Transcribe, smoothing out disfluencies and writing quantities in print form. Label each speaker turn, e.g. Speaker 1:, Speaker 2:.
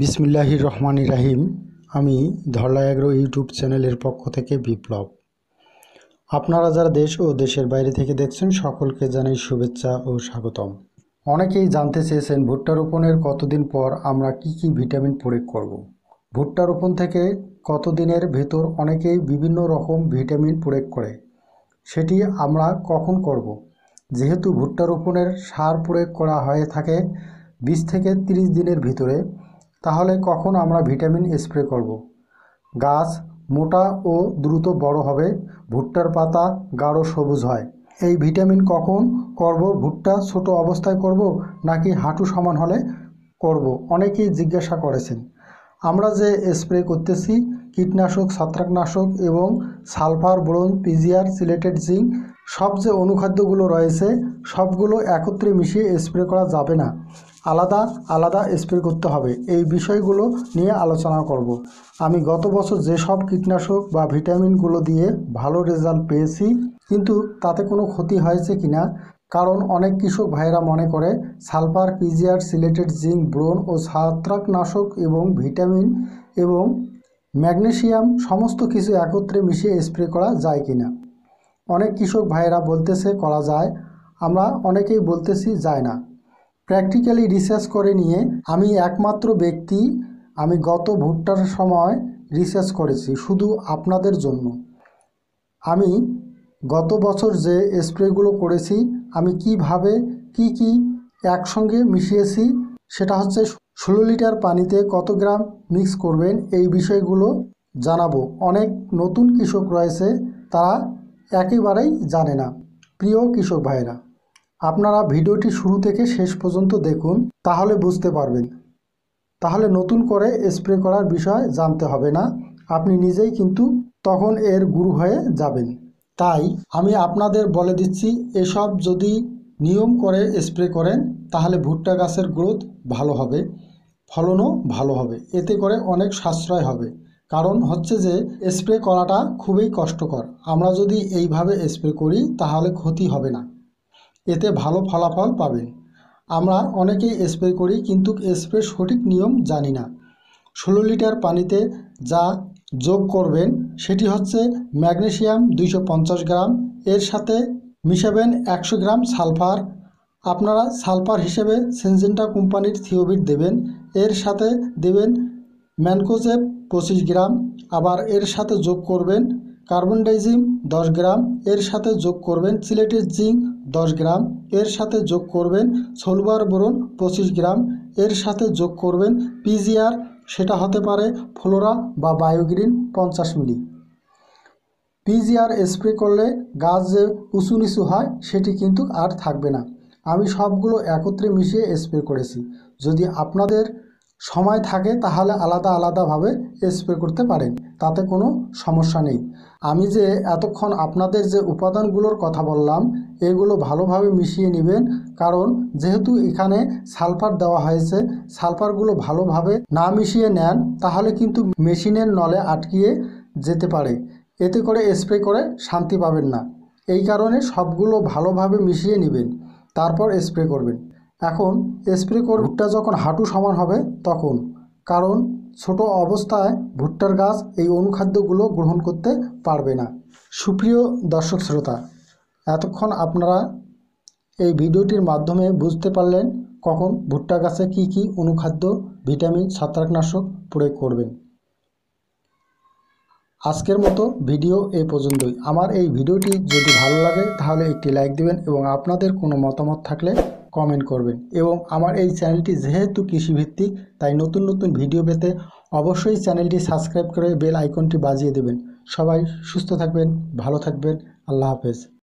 Speaker 1: বিসমিল্লাহির রহমানির রাহিম। আমি ধরলা এগ্রো ইউটিউব চ্যানেলের পক্ষ থেকে বিপ্লব। আপনারা যারা দেশ ও দেশের বাইরে থেকে দেখছেন সকলকে জানাই শুভেচ্ছা ও স্বাগতম। অনেকেই জানতে চেয়েছেন ভুট্টা রোপণের কতদিন পর আমরা কি ভিটামিন প্রয়োগ করব। ভুট্টা রোপণ থেকে কতদিনের ভেতর অনেকেই বিভিন্ন রকম ভিটামিন প্রয়োগ করে, সেটি আমরা কখন করব। যেহেতু ভুট্টা রোপণের সার প্রয়োগ করা হয়ে থাকে 20 থেকে 30 দিনের ভিতরে, তাহলে কখন আমরা ভিটামিন স্প্রে করব। গাছ মোটা ও দ্রুত বড় হবে, ভুট্টার পাতা গাঢ় সবুজ হয়। এই ভিটামিন কখন করব? ভুট্টা ছোট অবস্থায় করব নাকি হাঁটু সমান হলে করব? অনেকেই জিজ্ঞাসা করেছেন। আমরা যে স্প্রে করতেছি কীটনাশক, ছত্রাকনাশক এবং সালফার, বোরন, পিজিআর, সিলেটেড জিঙ্ক, সব যে অনুখাদ্যগুলো রয়েছে সবগুলো একত্রে মিশিয়ে স্প্রে করা যাবে না, আলাদা আলাদা স্প্রে করতে হবে। এই বিষয়গুলো নিয়ে আলোচনা করব। আমি গত বছর যেসব কীটনাশক বা ভিটামিনগুলো দিয়ে ভালো রেজাল্ট পেয়েছি, কিন্তু তাতে কোনো ক্ষতি হয়েছে কিনা, কারণ অনেক কৃষক ভাইরা মনে করে সালফার, পিজিআর, সিলেটেড জিঙ্ক, বোরন ও ছত্রাকনাশক এবং ভিটামিন এবং ম্যাগনেসিয়াম সমস্ত কিছু একত্রে মিশিয়ে স্প্রে করা যায় কিনা। অনেক কৃষক ভাইরা বলতেছে করা যায়, আমরা অনেকেই বলতেছি যায় না। প্র্যাকটিক্যালি রিসার্চ করে নিয়ে আমি একমাত্র ব্যক্তি, আমি গত ভুট্টার সময় রিসার্চ করেছি শুধু আপনাদের জন্য। আমি গত বছর যে স্প্রেগুলো করেছি, আমি কিভাবে কি একসঙ্গে মিশিয়েছি, সেটা হচ্ছে 16 লিটার পানিতে কত গ্রাম মিক্স করবেন, এই বিষয়গুলো জানাবো। অনেক নতুন কৃষক রয়েছে, তারা একেবারেই জানে না। প্রিয় কৃষক ভাইরা, আপনারা ভিডিওটি শুরু থেকে শেষ পর্যন্ত দেখুন, তাহলে বুঝতে পারবেন। তাহলে নতুন করে স্প্রে করার বিষয় জানতে হবে না, আপনি নিজেই কিন্তু তখন এর গুরু হয়ে যাবেন। তাই আমি আপনাদের বলে দিচ্ছি, এসব যদি নিয়ম করে স্প্রে করেন তাহলে ভুট্টা গাছের গ্রোথ ভালো হবে, ফলনও ভালো হবে, এতে করে অনেক সাশ্রয় হবে। কারণ হচ্ছে যে স্প্রে করাটা খুবই কষ্টকর। আমরা যদি এইভাবে স্প্রে করি তাহলে ক্ষতি হবে না, এতে ভালো ফলাফল পাবেন। আমরা অনেকেই স্প্রে করি কিন্তু স্প্রে সঠিক নিয়ম জানি না। 16 লিটার পানিতে যা যোগ করবেন সেটি হচ্ছে ম্যাগনেসিয়াম 250 গ্রাম, এর সাথে মিশাবেন 100 গ্রাম সালফার। আপনারা সালফার হিসেবে সিনজেন্টা কোম্পানির থিওবিট দেবেন, এর সাথে দেবেন ম্যানকোজেব 25 গ্রাম, আবার এর সাথে যোগ করবেন কার্বন ডাইজিম 10 গ্রাম, এর সাথে যোগ করবেন সিলেটেড জিঙ্ক 10 গ্রাম, এর সাথে যোগ করবেন সালফার বোরন 25 গ্রাম, এর সাথে যোগ করবেন পিজিআর, সেটা হতে পারে ফ্লোরা বা বায়োগ্রিন 50 মিলি। পিজিআর স্প্রে করলে গাছ যে উঁচু নিচু হয় সেটি কিন্তু আর থাকবে না। আমি সবগুলো একত্রে মিশিয়ে স্প্রে করেছি। যদি আপনাদের সময় থাকে তাহলে আলাদা আলাদাভাবে স্প্রে করতে পারেন, তাতে কোনো সমস্যা নেই। আমি যে এতক্ষণ আপনাদের যে উপাদানগুলোর কথা বললাম এগুলো ভালোভাবে মিশিয়ে নেবেন, কারণ যেহেতু এখানে সালফার দেওয়া হয়েছে, সালফারগুলো ভালোভাবে না মিশিয়ে নেন তাহলে কিন্তু মেশিনের নলে আটকিয়ে যেতে পারে, এতে করে স্প্রে করে শান্তি পাবেন না। এই কারণে সবগুলো ভালোভাবে মিশিয়ে নেবেন, তারপর স্প্রে করবেন। এখন স্প্রে করে ভুট্টা যখন হাঁটু সমান হবে তখন, কারণ ছোট অবস্থায় ভুট্টার গাছ এই অনুখাদ্যগুলো গ্রহণ করতে পারবে না। সুপ্রিয় দর্শক শ্রোতা, এতক্ষণ আপনারা এই ভিডিওটির মাধ্যমে বুঝতে পারলেন কখন ভুট্টা গাছে কি অনুখাদ্য, ভিটামিন, ছত্রাকনাশক প্রয়োগ করবেন। আজকের মতো ভিডিও এই পর্যন্তই। আমার এই ভিডিওটি যদি ভালো লাগে তাহলে একটি লাইক দিবেন এবং আপনাদের কোনো মতামত থাকলে কমেন্ট করবেন। এবং আমার এই চ্যানেলটি যেহেতু কৃষিভিত্তিক, তাই নতুন নতুন ভিডিও পেতে অবশ্যই চ্যানেলটি সাবস্ক্রাইব করে বেল আইকনটি বাজিয়ে দেবেন। সবাই সুস্থ থাকবেন, ভালো থাকবেন। আল্লাহ হাফেজ।